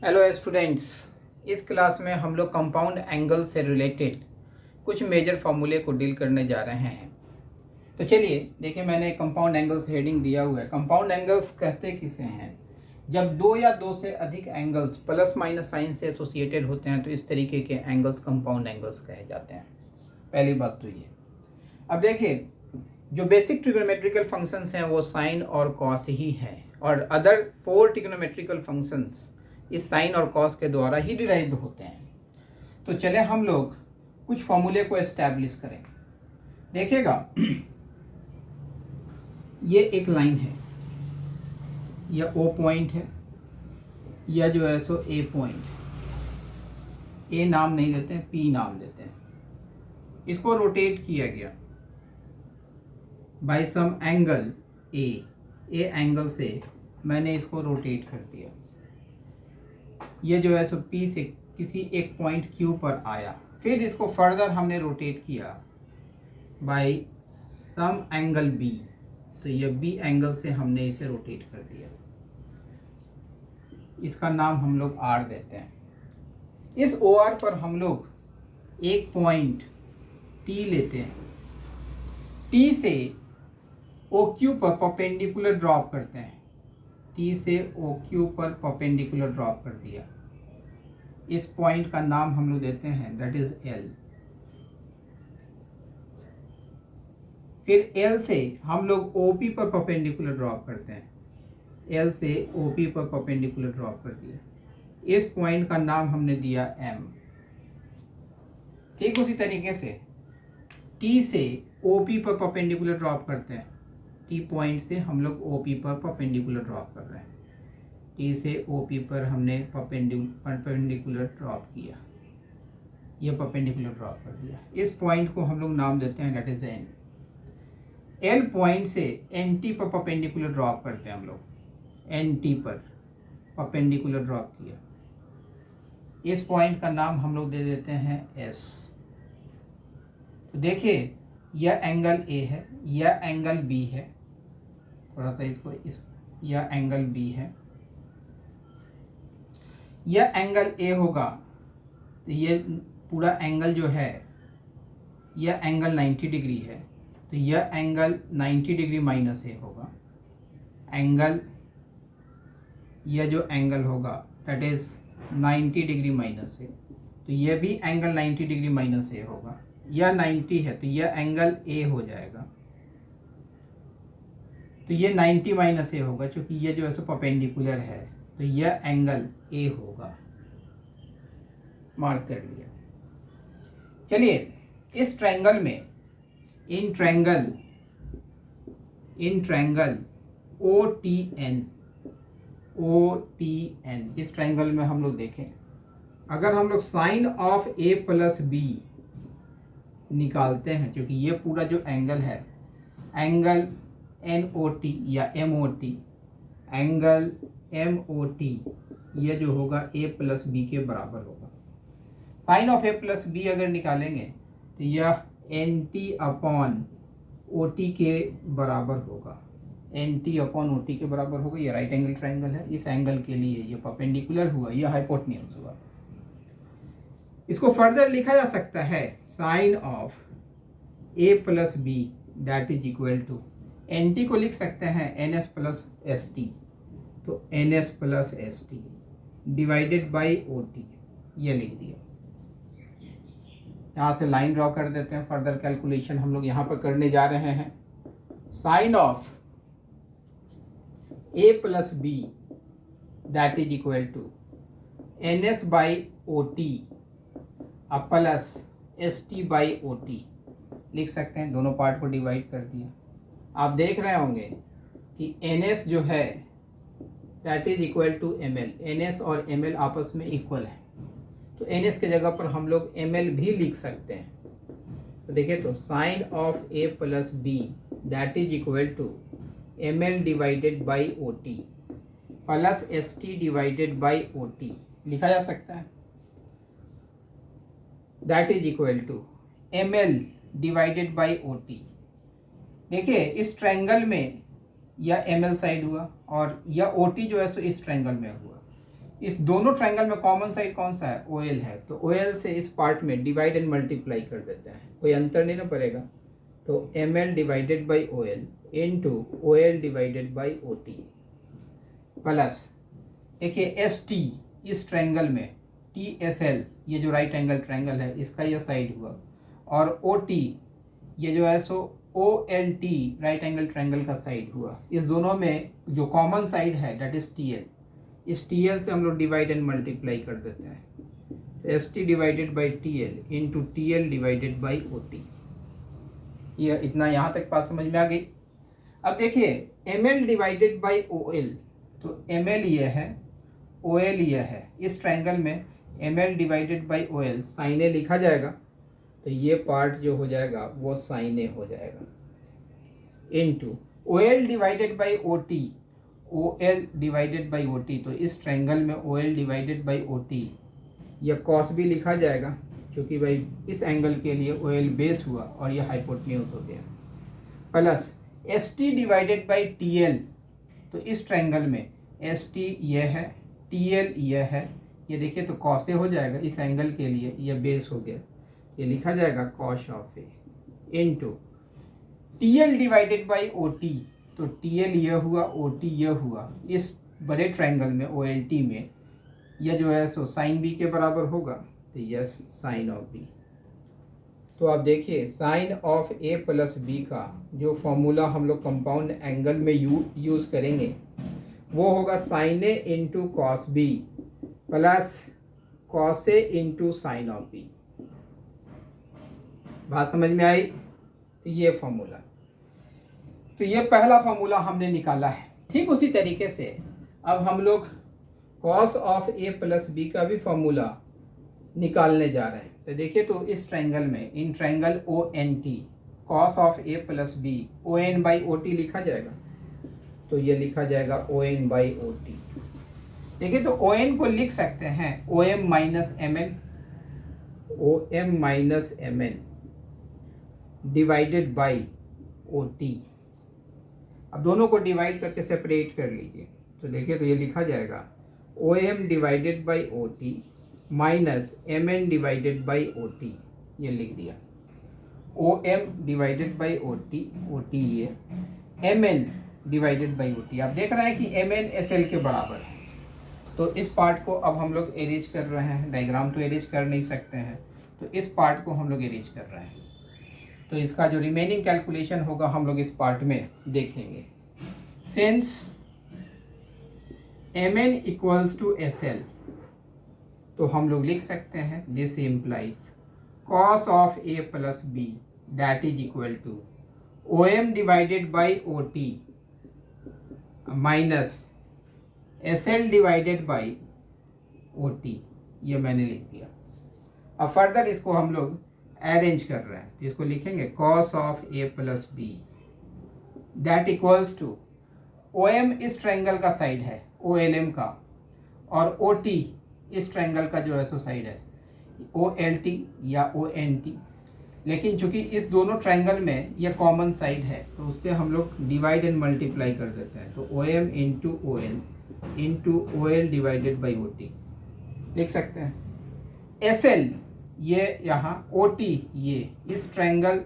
Hello students. इस class में हम लोग कंपाउंड एंगल से रिलेटेड कुछ मेजर फार्मूले को डील करने जा रहे हैं। तो चलिए देखिए, मैंने कंपाउंड एंगल्स हेडिंग दिया हुआ है। कंपाउंड एंगल्स कहते किसे हैं? जब दो या दो से अधिक एंगल्स प्लस माइनस साइन से एसोसिएटेड होते हैं तो इस तरीके के एंगल्स कंपाउंड एंगल्स कहे जाते हैं। पहली बात तो ये। अब देखिए, जो बेसिक ट्रिग्नोमेट्रिकल फंक्शंस हैं वो साइन और कॉस ही हैं, और अदर 4 ट्रिग्नोमेट्रिकल फंक्शंस इस साइन और कॉस के द्वारा ही डिराइव्ड होते हैं। तो चले हम लोग कुछ फॉर्मूले को एस्टैब्लिश करें। देखिएगा, ये एक लाइन है, यह ओ पॉइंट है, यह जो है सो ए पॉइंट। ए नाम नहीं देते हैं, पी नाम देते हैं। इसको रोटेट किया गया by some angle A angle से मैंने इसको रोटेट कर दिया। ये जो है सो पी से किसी एक पॉइंट क्यू पर आया, फिर इसको फर्दर हमने रोटेट किया बाय सम एंगल बी, तो ये बी एंगल से हमने इसे रोटेट कर दिया। इसका नाम हम लोग आर देते हैं। इस ओ आर पर हम लोग एक पॉइंट टी लेते हैं। टी से ओ क्यू पर परपेंडिकुलर ड्रॉप करते हैं। टी से ओ क्यू पर परपेंडिकुलर ड्रॉप कर दिया। इस पॉइंट का नाम हम लोग देते हैं, दैट इज एल। फिर एल से हम लोग ओपी पर परपेंडिकुलर ड्रॉप करते हैं। एल से ओपी पर परपेंडिकुलर ड्रॉप कर दिया। इस पॉइंट का नाम हमने दिया एम। ठीक उसी तरीके से टी से ओपी पर परपेंडिकुलर ड्रॉप करते हैं। टी पॉइंट से हम लोग ओपी पर परपेंडिकुलर ड्रॉप कर रहे हैं। टी से ओपी पर हमने परपेंडिकुलर ड्रॉप किया, यह परपेंडिकुलर ड्रॉप कर दिया। इस पॉइंट को हम लोग नाम देते हैं, that is an. L point से एन टी पर परपेंडिकुलर ड्रॉप करते हैं हम लोग। एन टी पर परपेंडिकुलर ड्रॉप किया। इस पॉइंट का नाम हम लोग दे देते हैं एस। तो देखिए, यह एंगल ए है, यह एंगल बी है। थोड़ा सा इसको यह एंगल बी है, यह एंगल ए होगा। तो ये पूरा एंगल जो है, यह एंगल 90 डिग्री है, तो यह एंगल 90 डिग्री माइनस ए होगा। एंगल, यह जो एंगल होगा दैट इज 90 डिग्री माइनस ए, तो यह भी एंगल 90 डिग्री माइनस ए होगा। यह 90 है तो यह एंगल ए हो जाएगा, तो यह 90 माइनस ए होगा, क्योंकि यह जो है सो परपेंडिकुलर है, तो यह एंगल ए होगा। मार्क कर लिया। चलिए, इस ट्रायंगल में in triangle O T N, इस ट्रायंगल में हम लोग देखें, अगर हम लोग sine of A plus B निकालते हैं, क्योंकि ये पूरा जो एंगल है, एंगल एन ओ टी या M O T, angle M O T, यह जो होगा ए प्लस बी के बराबर होगा। Sine of A plus B अगर निकालेंगे तो यह N T upon O T के बराबर होगा। N T upon O T के बराबर होगा। ये राइट एंगल ट्रायंगल है, इस एंगल के लिए ये परपेंडिकुलर हुआ, यह हाइपोटेन्यूज हुआ। इसको फर्दर लिखा जा सकता है, sine of A plus B that is equal to, N T को लिख सकते हैं N S plus S T, तो N S plus S T divided by O T, ये लिख दिया। यहाँ से लाइन ड्रॉ कर देते हैं। फर्दर कैलकुलेशन हम लोग यहाँ पर करने जा रहे हैं। Sine of A plus B that is equal to N S by O T plus S T by O T लिख सकते हैं। दोनों पार्ट को डिवाइड कर दिया। आप देख रहे होंगे कि एन एस जो है that is equal to M L. N S और एम एल आपस में इक्वल है, तो एन एस के जगह पर हम लोग एम एल भी लिख सकते हैं। तो देखिए, तो sine of A plus B that is equal to M L divided by O T plus S T divided by O T लिखा जा सकता है। That is equal to M L divided by O T. देखिए, इस triangle में यह M L side हुआ और यह ओ टी जो है सो इस ट्रायंगल में हुआ। इस दोनों ट्रायंगल में कॉमन साइड कौन सा है, ओ एल है, तो ओ एल से इस पार्ट में डिवाइड एंड मल्टीप्लाई कर देते हैं, कोई अंतर नहीं ना पड़ेगा। तो M L divided by O L into O L divided by O T plus देखिए एस टी इस ट्रायंगल में टी एस एल ये जो राइट एंगल ट्रायंगल है इसका यह साइड हुआ, और ओ टी ये जो है सो O L T right angle triangle का साइड हुआ। इस दोनों में जो कॉमन साइड है दैट इज टी एल, इस टी एल से हम लोग डिवाइड एंड मल्टीप्लाई कर देते हैं। S T divided by T L into T L divided by O T. ये इतना यहाँ तक बात समझ में आ गई। अब देखिए M L divided by O L, तो एम एल ये है, ओ एल ये है, इस ट्रायंगल में M L divided by O L sine A लिखा जाएगा, तो ये पार्ट जो हो जाएगा वो साइन ए हो जाएगा, into O L divided by O T, O L divided by O T, तो इस ट्रायंगल में O L divided by O T यह कॉस भी लिखा जाएगा, क्योंकि भाई इस एंगल के लिए ओ एल बेस हुआ और यह हाइपोटेन्यूज हो गया, plus S T divided by T L, तो इस ट्रायंगल में एस टी यह है, टी एल यह है, ये देखिए तो कॉस ए हो जाएगा, इस एंगल के लिए यह बेस हो गया, ये लिखा जाएगा cos of A into T L divided by O T, तो टी एल यह हुआ, ओ टी यह हुआ, इस बड़े ट्रायंगल में ओ एल टी में यह जो है सो साइन बी के बराबर होगा, तो यस साइन ऑफ बी। तो आप देखिए sine of A plus B का जो फॉर्मूला हम लोग कंपाउंड एंगल में यूज़ करेंगे वो होगा sine A into cos B plus cos A into sine of B. बात समझ में आई? तो ये फॉर्मूला, तो ये पहला फॉर्मूला हमने निकाला है। ठीक उसी तरीके से अब हम लोग cos of A plus B का भी फॉर्मूला निकालने जा रहे हैं। तो देखिए तो इस ट्रायंगल में in triangle O N T cos of A plus B O N by O T लिखा जाएगा, तो ये लिखा जाएगा O N by O T. देखिए तो ओ एन को लिख सकते हैं O M minus M N, O M minus M N divided by O T. अब दोनों को डिवाइड करके सेपरेट कर लीजिए, तो देखिए तो ये लिखा जाएगा O M divided by O T minus M N divided by O T, ये लिख दिया। O M divided by O T ये M N divided by O T. आप देख रहे हैं कि एम एन एस एल के बराबर है, तो इस पार्ट को अब हम लोग एरेज कर रहे हैं। डायग्राम तो एरेज कर नहीं सकते हैं, तो इस पार्ट को हम लोग एरेज कर रहे हैं। तो इसका जो रिमेनिंग कैलकुलेशन होगा हम लोग इस पार्ट में देखेंगे। Since M N equals to S L, तो हम लोग लिख सकते हैं this implies cos of A plus B that is equal to O M divided by O T minus S L divided by O T, ये मैंने लिख दिया। अब फर्दर इसको हम लोग अरेंज कर रहे हैं, तो इसको लिखेंगे cos of A plus B that equals to O M इस ट्रायंगल का साइड है ओ एल एम का, और ओ टी इस ट्रायंगल का जो है सो साइड है ओ एल टी या ओ एन टी। लेकिन चूंकि इस दोनों ट्रायंगल में यह कॉमन साइड है, तो उससे हम लोग डिवाइड एंड मल्टीप्लाई कर देते हैं, तो O M into O L into O L divided by O T लिख सकते हैं। एस एल ये यहाँ, ओ टी ये इस ट्रायंगल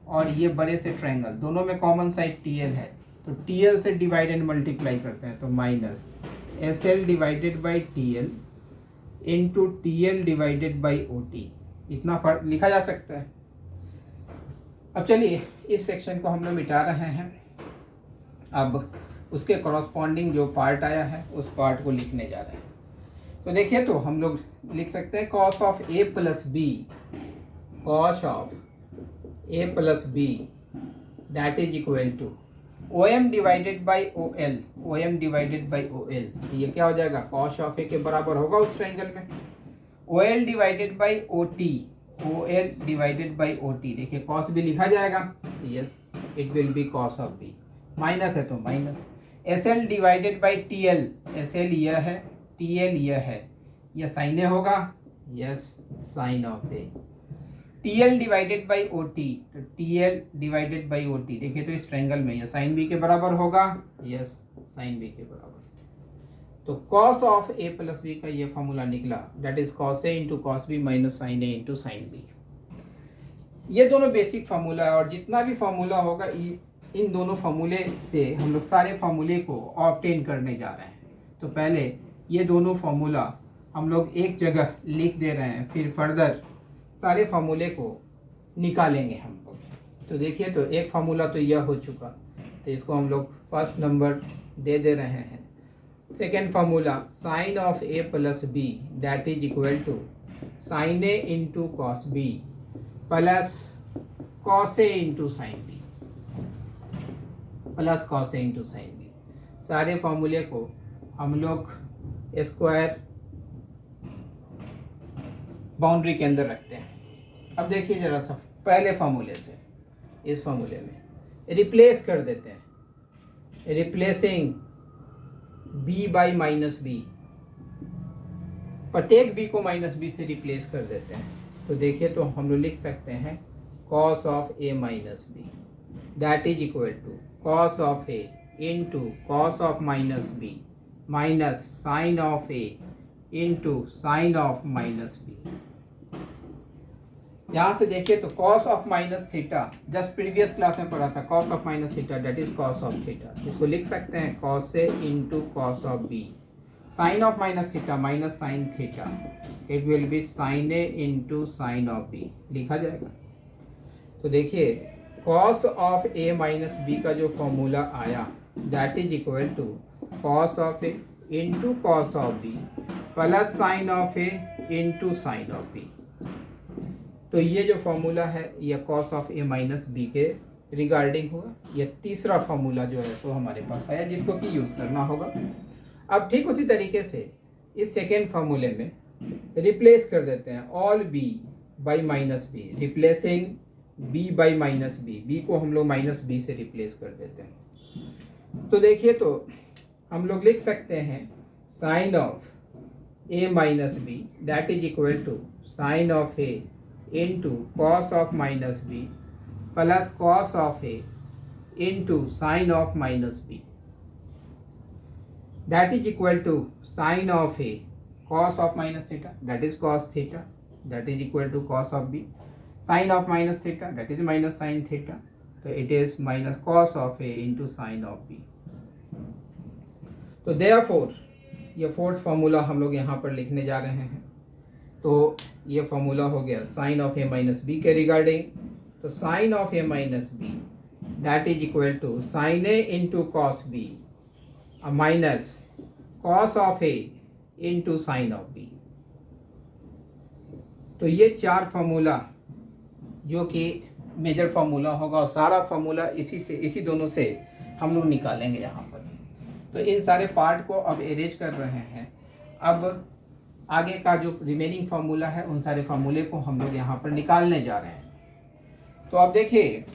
और ये बड़े से ट्रायंगल दोनों में कॉमन साइड टी एल है, तो टी एल से डिवाइड एंड मल्टीप्लाई करते हैं, तो minus S L divided by T L into T L divided by O T, इतना फर्क लिखा जा सकता है। अब चलिए इस सेक्शन को हम लोग मिटा रहे हैं, अब उसके कॉरस्पॉन्डिंग जो पार्ट आया है उस पार्ट को लिखने जा रहे हैं। तो देखिए तो हम लोग लिख सकते हैं cos of A plus B, cos of A plus B that is equal to O M divided by O L, O M divided by O L, ये क्या हो जाएगा कॉस ऑफ ए के बराबर होगा उस ट्रायंगल में। O L divided by O T, O L divided by O T, देखिए कॉस भी लिखा जाएगा, yes it will be cos of B, minus है तो minus. S L divided by T L, S L यह है, T L यह है, यह साइन ए होगा, yes sine of A. T L divided by O T, तो T L divided by O T, देखिए तो इस ट्रायंगल में यह साइन बी के बराबर होगा, यस साइन बी के बराबर। तो cos of A plus B का ये फॉर्मूला निकला, that is cos A into cos B minus sine A into sine B. ये दोनों बेसिक फार्मूला है, और जितना भी फार्मूला होगा इन दोनों फार्मूले से हम लोग सारे फार्मूले को ऑब्टेन करने जा रहे हैं। तो पहले ये दोनों फार्मूला हम लोग एक जगह लिख दे रहे हैं, फिर फर्दर सारे फार्मूले को निकालेंगे हम लोग। तो देखिए, तो एक फार्मूला तो यह हो चुका, तो इसको हम लोग फर्स्ट नंबर दे रहे हैं। Second formula sine of A plus B that is equal to sine A into cos B plus cos A into sine B plus cos A into sine B. सारे फार्मूले को हम लोग स्क्वायर बाउंड्री के अंदर रखते हैं। अब देखिए जरा सा, पहले फार्मूले से इस फार्मूले में रिप्लेस कर देते हैं, replacing b by minus B, प्रत्येक b को माइनस बी से रिप्लेस कर देते हैं। तो देखिए, तो हम लोग लिख सकते हैं cos of A minus B that is equal to cos of A into cos of minus B minus sine of A into sine of minus B. यहाँ से देखिए, तो cos of minus theta just previous class में पढ़ा था, cos of minus theta that is cos of theta. इसको लिख सकते हैं cos A into cos of B, sine of minus theta minus sine theta, it will be sine A into sine of B, लिखा जाएगा। तो देखिए, cos of A minus B का जो फॉर्मूला आया that is equal to cos of A into cos of B plus sine of A into sine of B. तो ये जो फॉर्मूला है ये cos of A minus B के regarding हुआ। ये तीसरा फॉर्मूला जो है सो हमारे पास आया, जिसको कि यूज़ करना होगा। अब ठीक उसी तरीके से इस सेकेंड फार्मूले में रिप्लेस कर देते हैं all B by minus B, replacing B by minus B, B को हम लोग माइनस बी से रिप्लेस कर देते हैं। तो देखिए, तो हम लोग लिख सकते हैं sine of A minus B that is equal to sine of A into cos of minus B plus cos of A into sine of minus B that is equal to sine of A cos of minus theta that is cos theta that is equal to cos of B, sine of minus theta that is minus sine theta, तो it is minus cos of A into sine of B. तो therefore ये fourth formula हम लोग यहाँ पर लिखने जा रहे हैं। तो ये फार्मूला हो गया sine of A minus B के रिगार्डिंग। तो sine of A minus B that is equal to sine A into cos B minus cos of A into sine of B. तो ये चार फार्मूला जो कि मेजर फार्मूला होगा, और सारा फार्मूला इसी दोनों से हम लोग निकालेंगे यहाँ पर। तो इन सारे पार्ट को अब अरेंज कर रहे हैं। अब आगे का जो रिमेनिंग फार्मूला है उन सारे फार्मूले को हम लोग यहाँ पर निकालने जा रहे हैं। तो अब देखिए,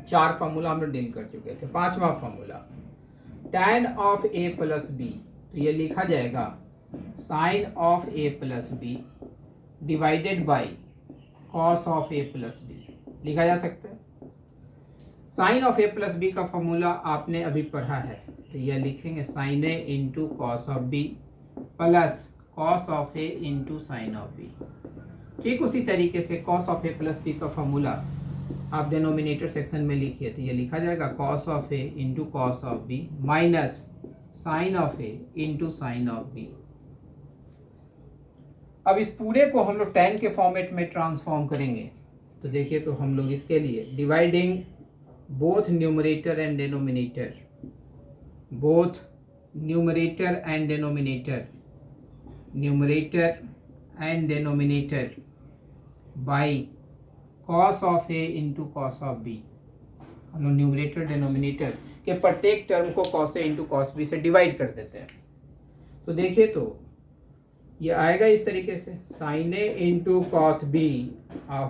चार फार्मूला हम लोग डील कर चुके थे। पांचवा formula tan of A plus B, तो ये लिखा जाएगा sine of A plus B divided by cos of A plus B, लिखा जा सकता है। Sine of A plus B का फॉर्मूला आपने अभी पढ़ा है, तो यह लिखेंगे sine A into cos of B plus cos of A into sine of B. ठीक उसी तरीके से cos of A plus B का फॉर्मूला आप डिनोमिनेटर सेक्शन में लिखिए, तो ये लिखा जाएगा cos of A into cos of B minus sine of A into sine of B. अब इस पूरे को हम लोग tan के फॉर्मेट में ट्रांसफॉर्म करेंगे। तो देखिए, तो हम लोग इसके लिए dividing both numerator and denominator, both numerator and denominator, numerator and denominator by cos of A into cos of B. हम लोग न्यूमरेटर डिनोमिनेटर के प्रत्येक टर्म को cos A into cos B से डिवाइड कर देते हैं। तो देखिए, तो ये आएगा इस तरीके से sine A into cos B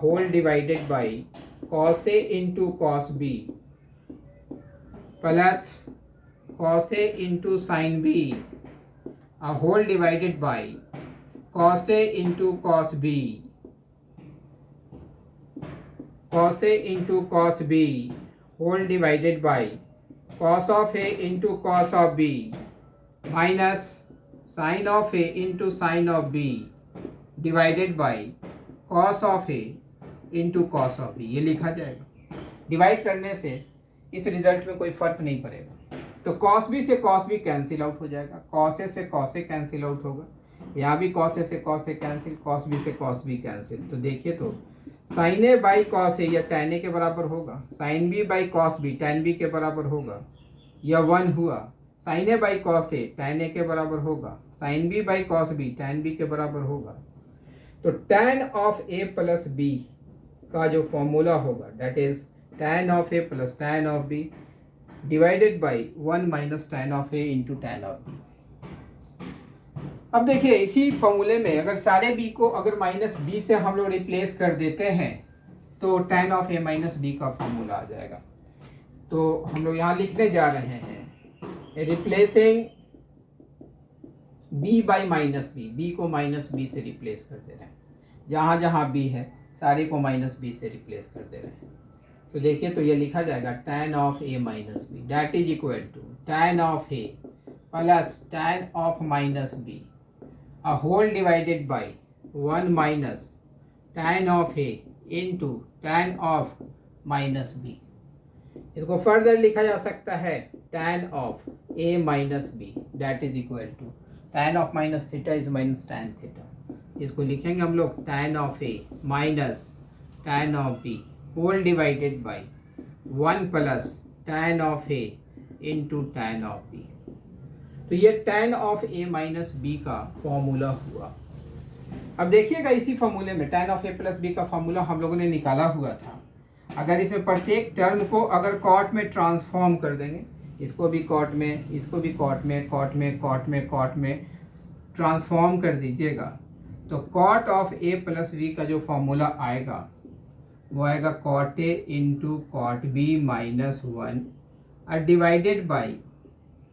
whole divided by cos A into cos B plus cos A into sine B whole divided by cos A into cos B, cos A into cos B whole divided by cos of A into cos of B minus sine of A into sine of B divided by cos of A into cos of B, ये लिखा जाएगा। Divide करने से इस result में कोई फर्क नहीं पड़ेगा। तो कॉस बी से कॉस बी कैंसिल आउट हो जाएगा, कॉस ए से कॉस ए कैंसिल आउट होगा, यहाँ भी कॉस ए से cos A cancel, cos B से कॉस बी कैंसिल। तो देखिए तो sine A by cos A या टैन ए के बराबर होगा, sine B by cos B tan B के बराबर होगा, यह 1 हुआ। Sine A by cos A tan A के बराबर होगा, sine B by cos B tan B के बराबर होगा। तो tan of A plus B का जो फॉर्मूला होगा that is tan of A plus tan of B divided by 1 minus tan of A into tan of B. अब देखिए इसी फॉर्मूले में अगर सारे बी को अगर माइनस बी से हम लोग रिप्लेस कर देते हैं तो tan of A minus B का फॉर्मूला आ जाएगा। तो हम लोग यहाँ लिखने जा रहे हैं replacing B by minus B, B को माइनस बी से रिप्लेस कर दे रहे हैं, जहाँ जहाँ बी है सारे को माइनस बी से रिप्लेस कर दे रहे हैं। तो देखिए तो ये लिखा जाएगा tan of A minus B that is equal to tan of A plus tan of minus B a whole divided by 1 minus tan of a into tan of minus b। इसको फर्दर लिखा जा सकता है tan of a minus b that is equal to tan of minus theta is minus tan theta। इसको लिखेंगे हम लोग tan of a minus tan of b whole divided by 1 plus tan of a into tan of b। तो ये tan of a minus B का formula हुआ। अब देखिएगा इसी फॉर्मूले में tan of a plus B का फॉर्मूला हम लोगों ने निकाला हुआ था। अगर इसमें प्रत्येक टर्म को अगर कॉट में ट्रांसफॉर्म कर देंगे, इसको भी कॉट में, इसको भी कॉट में, कॉट में, कॉट में, कॉट में ट्रांसफॉर्म कर दीजिएगा तो cot of a plus B का जो फॉर्मूला आएगा वो आएगा cot A into cot B minus 1 और divided by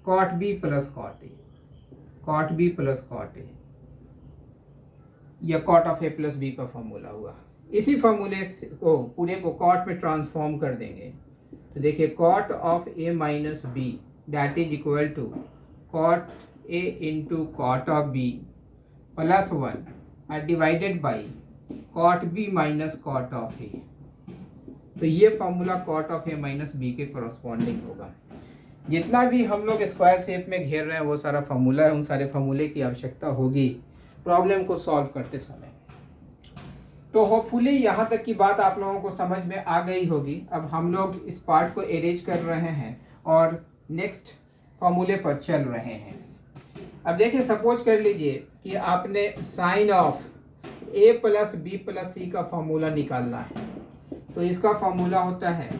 cot B plus cot A, cot B plus cot A, यह cot of A plus B का फॉर्मूला हुआ। इसी फॉर्मूले को पूरे को कॉट में ट्रांसफॉर्म कर देंगे तो देखिए cot of A minus B that is equal to cot A into cot of B plus 1 और divided by cot B minus cot of A. तो ये formula cot of A minus B के corresponding होगा। जितना भी हम लोग square shape में घेर रहे हैं वो सारा फॉर्मूला है, उन सारे फॉर्मूले की आवश्यकता होगी प्रॉब्लम को सॉल्व करते समय। तो होपफुली यहाँ तक की बात आप लोगों को समझ में आ गई होगी। अब हम लोग इस पार्ट को अरेंज कर रहे हैं और नेक्स्ट फॉर्मूले पर चल रहे हैं। अब देखिए सपोज कर लीजिए कि आपने sine of A plus B plus C का फॉर्मूला निकालना है। तो इसका फॉर्मूला होता है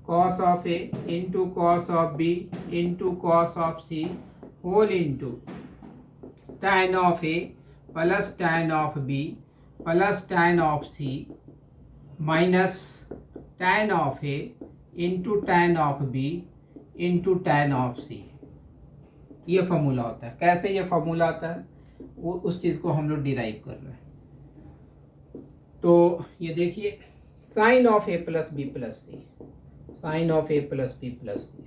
cos of a into cos of b into cos of c whole into tan of a plus tan of b plus tan of c minus tan of a into tan of b into tan of c। ये formula होता है। कैसे ये formula आता है वो उस चीज़ को हम लोग डिराइव कर रहे हैं। तो ये देखिए sine of A plus B plus C, sine of A plus B plus C.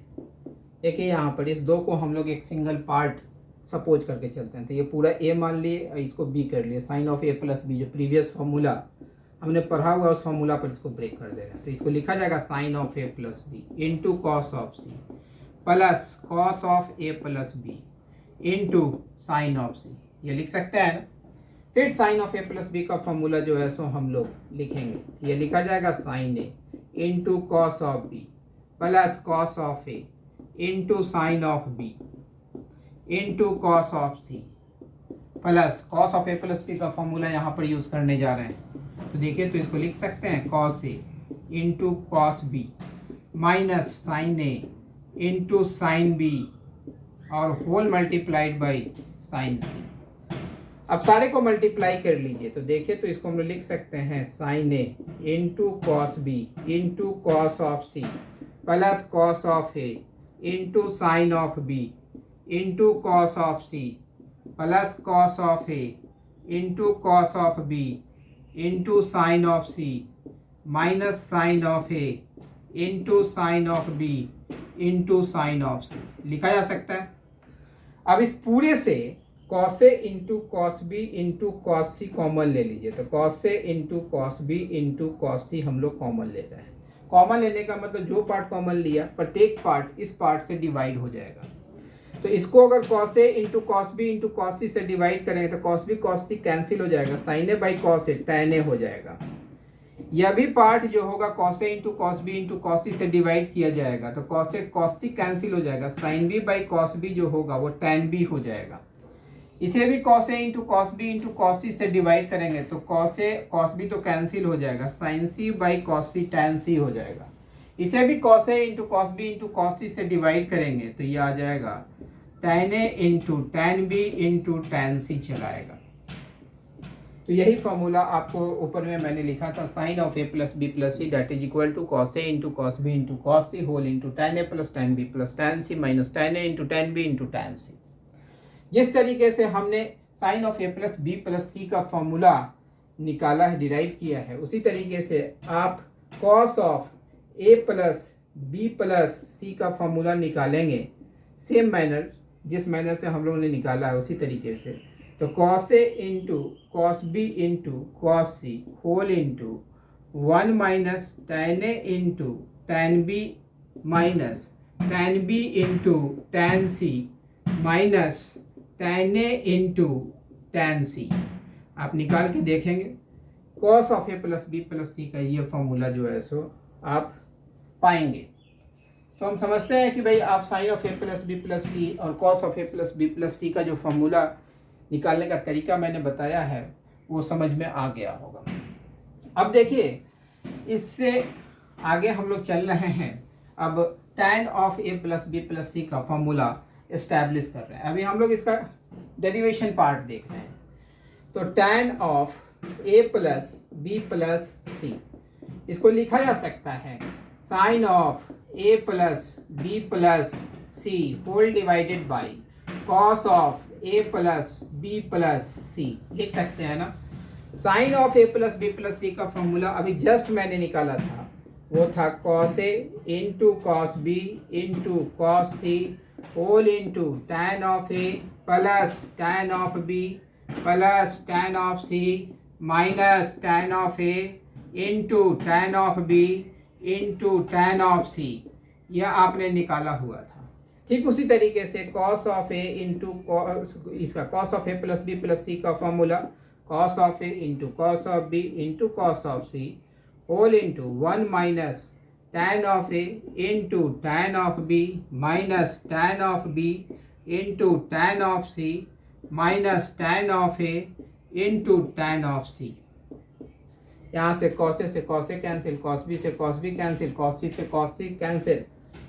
देखिए यहाँ पर इस दो को हम लोग एक सिंगल पार्ट सपोज करके चलते हैं। तो ये पूरा ए मान लिए और इसको बी कर लिए। Sine of A plus B जो प्रीवियस फार्मूला हमने पढ़ा हुआ उस फार्मूला पर इसको ब्रेक कर दे रहे हैं। तो इसको लिखा जाएगा sine of A plus B into cos of C plus cos of A plus B into sine of C, ये लिख सकते हैं ना। फिर sine of A plus B का फॉर्मूला जो है सो हम लोग लिखेंगे। ये लिखा जाएगा sine A into cos of B plus cos of A into sine of B into cos of C plus cos of A plus B का फॉर्मूला यहाँ पर यूज़ करने जा रहे हैं। तो देखिए तो इसको लिख सकते हैं cos A into cos B minus sine A into sine B और whole multiplied by sine C. अब सारे को मल्टीप्लाई कर लीजिए तो देखिए तो इसको हम लोग लिख सकते हैं sine A into cos B into cos of C plus cos of A into sine of B into cos of C plus cos of A into cos of B into sine of C minus sine of A into sine of B into sine of C लिखा जा सकता है। अब इस पूरे से cos A into cos B into cos C common ले लीजिए। तो cos A into cos B into cos C हम लोग कॉमन ले रहे हैं। कॉमन लेने का मतलब जो पार्ट कॉमन लिया प्रत्येक पार्ट इस पार्ट से डिवाइड हो जाएगा। तो इसको अगर cos A into cos B into cos C से डिवाइड करेंगे तो cos B cos C cancel हो जाएगा, sin A by cos A tan A हो जाएगा। यह भी पार्ट जो होगा cos A into cos B into cos C से डिवाइड किया जाएगा तो cos A cos C cancel हो जाएगा, sin B by cos B जो होगा वो tan B हो जाएगा। इसे भी cos A into cos B into cos C से डिवाइड करेंगे तो cos A cos B तो कैंसिल हो जाएगा, sin C by cos C tan C हो जाएगा। इसे भी cos A into cos B into cos C से डिवाइड करेंगे तो ये आ जाएगा tan A into tan B into tan C चलाएगा। तो यही फॉर्मूला आपको ऊपर में मैंने लिखा था, sine of A plus B plus C that is equal to cos A into cos B into cos C whole into tan A plus tan B plus tan C minus tan A into tan B into tan C। जिस तरीके से हमने sine of A plus B plus C का formula निकाला है, derive किया है, उसी तरीके से आप cos of A plus B plus C का फॉर्मूला निकालेंगे सेम मैनर, जिस मैनर से हम लोगों ने निकाला है उसी तरीके से। तो cos A into cos B into cos C whole into 1 minus tan A into tan B minus tan B into tan C minus tan A into tan C। आप निकाल के देखेंगे cos of A plus B plus C का ये formula जो है सो आप पाएंगे। तो हम समझते हैं कि भाई आप sine of A plus B plus C और cos of A plus B plus C का जो फॉर्मूला निकालने का तरीका मैंने बताया है वो समझ में आ गया होगा। अब देखिए इससे आगे हम लोग चल रहे हैं, अब tan of A plus B plus C का फॉर्मूला इस्टेब्लिश कर रहे हैं। अभी हम लोग इसका डेरिवेशन पार्ट देख रहे हैं। तो tan of A plus B plus C, इसको लिखा जा सकता है sine of A plus B plus C whole divided by cos of A plus B plus C, लिख सकते हैं ना। Sine of A plus B plus C का फॉर्मूला अभी जस्ट मैंने निकाला था, वो था cos A into cos B into cos C whole into tan of A plus tan of B plus tan of C minus tan of A into tan of B into tan of C। यह आपने निकाला हुआ था। ठीक उसी तरीके से cos of A into इसका cos of A plus B plus C का formula cos of A into cos of B into cos of C whole into 1 minus tan of A into tan of B minus tan of B into tan of C minus tan of A into tan of C। यहाँ से cos A से cos A cancel, cos B से cos B cancel, cos C से cos C cancel.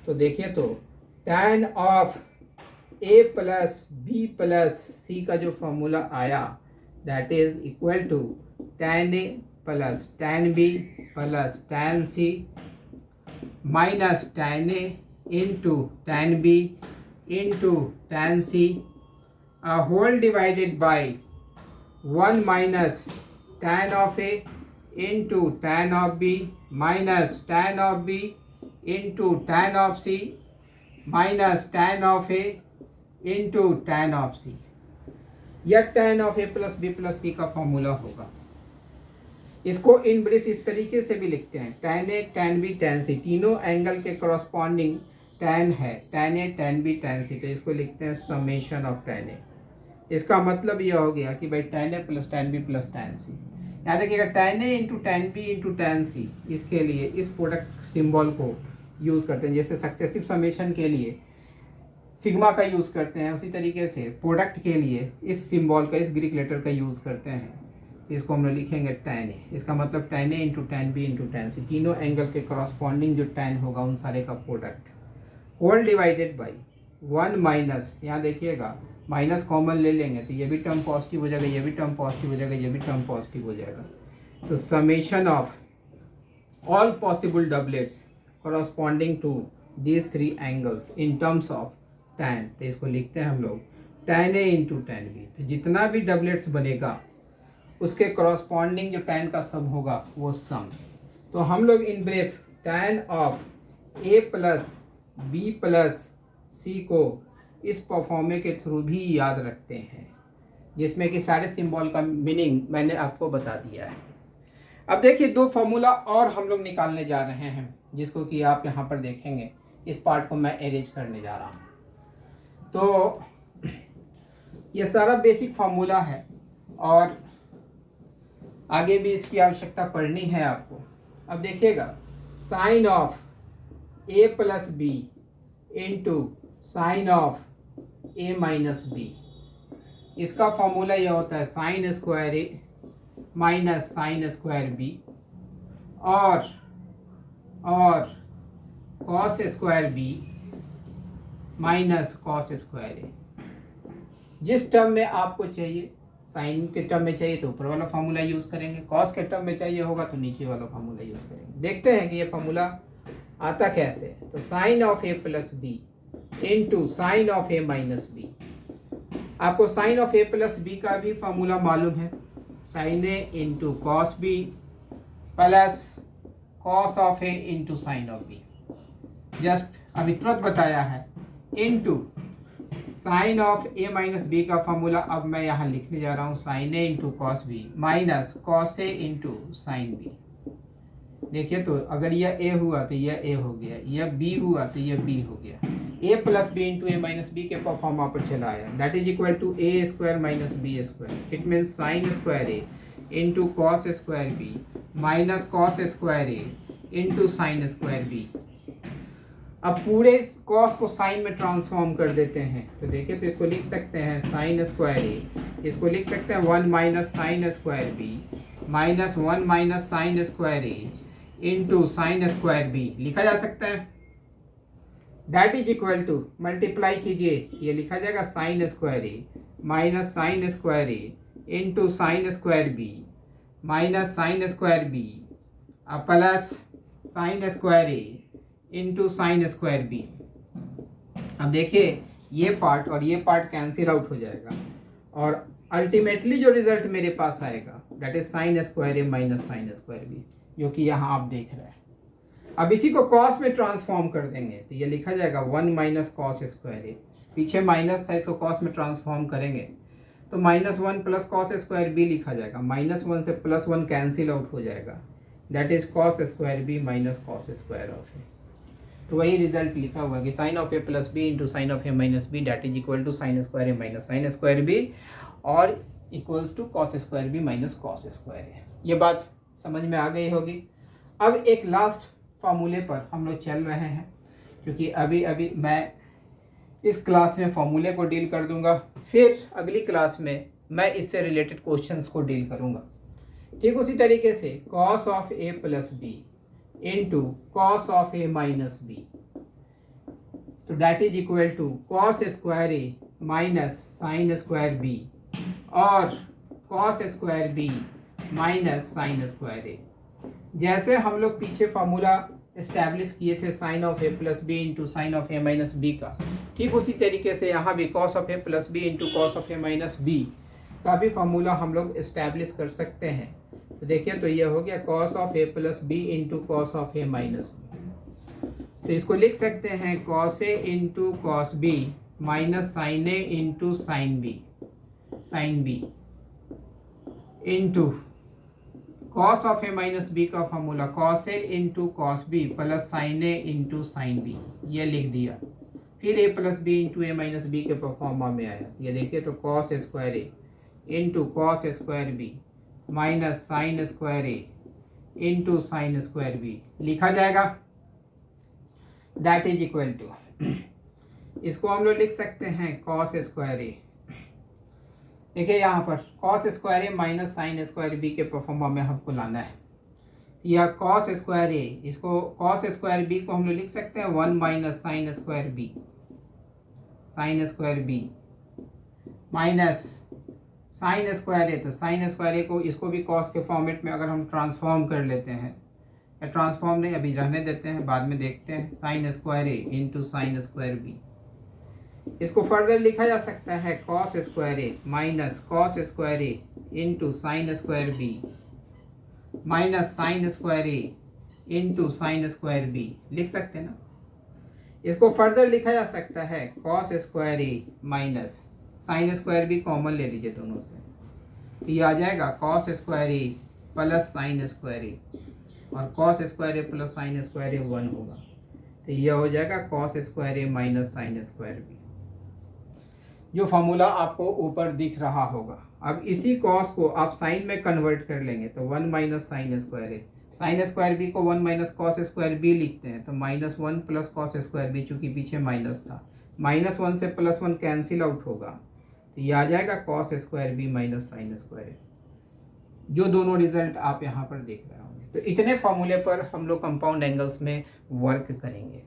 तो देखिए तो tan of A plus B plus C का जो फॉर्मूला आया that is equal to tan A plus tan B plus tan C minus tan A into tan B into tan C whole divided by 1 minus tan of A into tan of B minus tan of B into tan of C minus tan of A into tan of C। यह tan of A plus B plus C का formula होगा। इसको in brief इस तरीके से भी लिखते हैं, tan A tan B tan C, तीनों एंगल के करस्पॉन्डिंग tan है, tan A tan B tan C, तो इसको लिखते हैं समेशन ऑफ tan A। इसका मतलब यह हो गया कि भाई tan A plus tan B plus tan C। यहाँ देखिएगा tan A into tan B into tan C, इसके लिए इस प्रोडक्ट सिंबल को यूज़ करते हैं। जैसे सक्सेसिव समेशन के लिए सिग्मा का यूज़ करते हैं, उसी तरीके से प्रोडक्ट के लिए इस सिंबल का, इस ग्रीक लेटर का यूज़ करते हैं। इसको हम लोग लिखेंगे tan A। इसका मतलब tan A into tan B into tan C, तीनों एंगल के करस्पॉन्डिंग जो tan होगा उन सारे का product whole divided by 1 minus, यहाँ देखिएगा माइनस कॉमन ले लेंगे तो ये भी टर्म पॉजिटिव हो जाएगा, ये भी टर्म पॉजिटिव हो जाएगा, ये भी टर्म पॉजिटिव हो जाएगा। तो summation of all possible doublets corresponding to these three angles in terms of tan, तो इसको लिखते हैं हम लोग tan A into tan B। तो जितना भी डबलेट्स बनेगा उसके corresponding जो tan का सम होगा वो सम। तो हम लोग in brief tan of A plus B plus C को इस परफॉर्मे के थ्रू भी याद रखते हैं, जिसमें कि सारे सिंबल का मीनिंग मैंने आपको बता दिया है। अब देखिए 2 फार्मूला और हम लोग निकालने जा रहे हैं, जिसको कि आप यहाँ पर देखेंगे। इस पार्ट को मैं अरेंज करने जा रहा हूँ। तो ये सारा बेसिक फार्मूला है और आगे भी इसकी आवश्यकता पड़नी है आपको। अब देखिएगा, sine of a plus B into sine of a minus B, इसका फॉर्मूला यह होता है sine square A minus sine square B और cos square B minus cos square A. जिस टर्म में आपको चाहिए, साइन के टर्म में चाहिए तो ऊपर वाला फार्मूला यूज़ करेंगे, कॉस के टर्म में चाहिए होगा तो नीचे वाला फार्मूला यूज़ करेंगे। देखते हैं कि ये फार्मूला आता कैसे। तो sine of A plus B into sine of A minus B. आपको sine of A plus B का भी फार्मूला मालूम है, sine A into cos B plus cos of A into sine of B. Just अभी तुरंत बताया है, into sine of A minus B का फार्मूला अब मैं यहाँ लिखने जा रहा हूँ, sine A into cos B minus cos A into sine B. देखिए तो अगर यह ए हुआ तो यह ए हो गया, यह बी हुआ तो यह बी हो गया। A plus B into A minus B के फॉर्मा पर चला आया, that is equal to A square minus B square. It means sine square A into cos square B minus cos square A into sine square B. अब पूरे cos को sign में transform कर देते हैं, तो देखिए तो इसको लिख सकते हैं साइन स्क्वायर ए, इसको लिख सकते हैं 1 minus sine square B minus 1 minus sine square A into sine square B लिखा जा सकता है। That is equal to, multiply कीजिए, ये लिखा जाएगा sine square A minus sine square A into sine square B minus sine square B plus sine square A into sine square B. अब देखिए ये पार्ट और ये पार्ट कैंसिल आउट हो जाएगा और अल्टीमेटली जो रिजल्ट मेरे पास आएगा that is sine square A minus sine square B, जो कि यहाँ आप देख रहे हैं। अब इसी को कॉस में ट्रांसफॉर्म कर देंगे तो ये लिखा जाएगा 1 माइनस कॉस स्क्वायर ए, पीछे माइनस था इसको कॉस में ट्रांसफॉर्म करेंगे तो minus 1 plus cos square B लिखा जाएगा, माइनस 1 से प्लस 1 कैंसिल आउट हो जाएगा, that is cos square B minus cos square of A. तो वही रिजल्ट लिखा हुआ है कि sine of A plus B into sine of A minus B that is equal to sine square A minus sine square B और equals to cos square B minus cos square A. ये बात समझ में आ गई होगी। अब एक last फार्मूले पर हम लोग चल रहे हैं, क्योंकि अभी मैं इस क्लास में फार्मूले को डील कर दूंगा, फिर अगली क्लास में मैं इससे रिलेटेड क्वेश्चंस को डील करूंगा। ठीक उसी तरीके से cos of A plus B into cos of A minus B, तो that is equal to cos square A minus sine square B और cos square B minus sine square A. जैसे हम लोग पीछे फार्मूला इस्टेब्लिश किए थे sine of A plus B into sine of A minus B का, ठीक उसी तरीके से यहाँ भी cos of A plus B into cos of A minus B का भी फार्मूला हम लोग इस्टेब्लिश कर सकते हैं। तो देखिए तो ये हो गया cos of A plus B into cos of A minus B. तो इसको लिख सकते हैं cos A into cos B minus sine A into sine B into cos of A minus B का formula cos A into cos B plus sine A into sine B, ये लिख दिया। फिर A plus B into A minus B के form में आया, ये देखिए तो cos square A into cos square B minus sine square A into sine square B लिखा जाएगा, दैट इज इक्वल टू, इसको हम लोग लिख सकते हैं कॉस स्क्वायर ए। देखिए यहाँ पर cos square A minus sine square B के फॉर्मा में हमको लाना है, या कॉस स्क्वायर ए, इसको कॉस स्क्वायर बी को हम लोग लिख सकते हैं 1 minus sine square B minus sine square A, तो साइन स्क्वायर ए को इसको भी कॉस के फॉर्मेट में अगर हम ट्रांसफॉर्म कर लेते हैं, या ट्रांसफॉर्म नहीं अभी रहने देते हैं, बाद में देखते हैं, sine square A into sine square B. इसको फर्दर लिखा जा सकता है cos square A minus cos square A into sine square B minus sine square A into sine square B लिख सकते हैं ना। इसको फर्दर लिखा जा सकता है cos square A minus sine square भी कॉमन ले लीजिए दोनों से, तो ये आ जाएगा कॉस स्क्वायर ए प्लस साइन स्क्वायर ए, और कॉस स्क्वायर ए प्लस साइन स्क्वायर ए 1 होगा, तो यह हो जाएगा cos square A minus sine square B, जो फॉर्मूला आपको ऊपर दिख रहा होगा। अब इसी कॉस को आप साइन में कन्वर्ट कर लेंगे तो 1 माइनस साइन स्क्वायर ए, साइन स्क्वायर बी को 1 माइनस कॉस स्क्वायर बी लिखते हैं, तो -1 प्लस कॉस स्क्वायर बी, चूँकि पीछे माइनस था, -1 से +1 कैंसिल आउट होगा, तो ये आ जाएगा cos square B minus sine square A, जो दोनों रिजल्ट आप यहाँ पर देख रहे होंगे। तो इतने फॉर्मूले पर हम लोग कंपाउंड एंगल्स में वर्क करेंगे।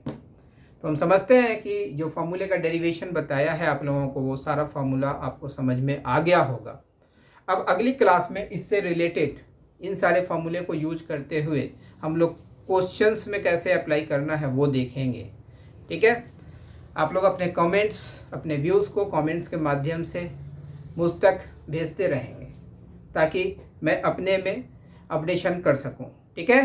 तो हम समझते हैं कि जो फॉर्मूले का डेरिवेशन बताया है आप लोगों को, वो सारा फॉर्मूला आपको समझ में आ गया होगा। अब अगली क्लास में इससे रिलेटेड इन सारे फॉर्मूले को यूज करते हुए हम लोग क्वेश्चंस में कैसे अप्लाई करना है वो देखेंगे। ठीक है, आप लोग अपने कमेंट्स, अपने व्यूज़ को कमेंट्स के माध्यम से मुझ तक भेजते रहेंगे ताकि मैं अपने में अपडेशन कर सकूं। ठीक है।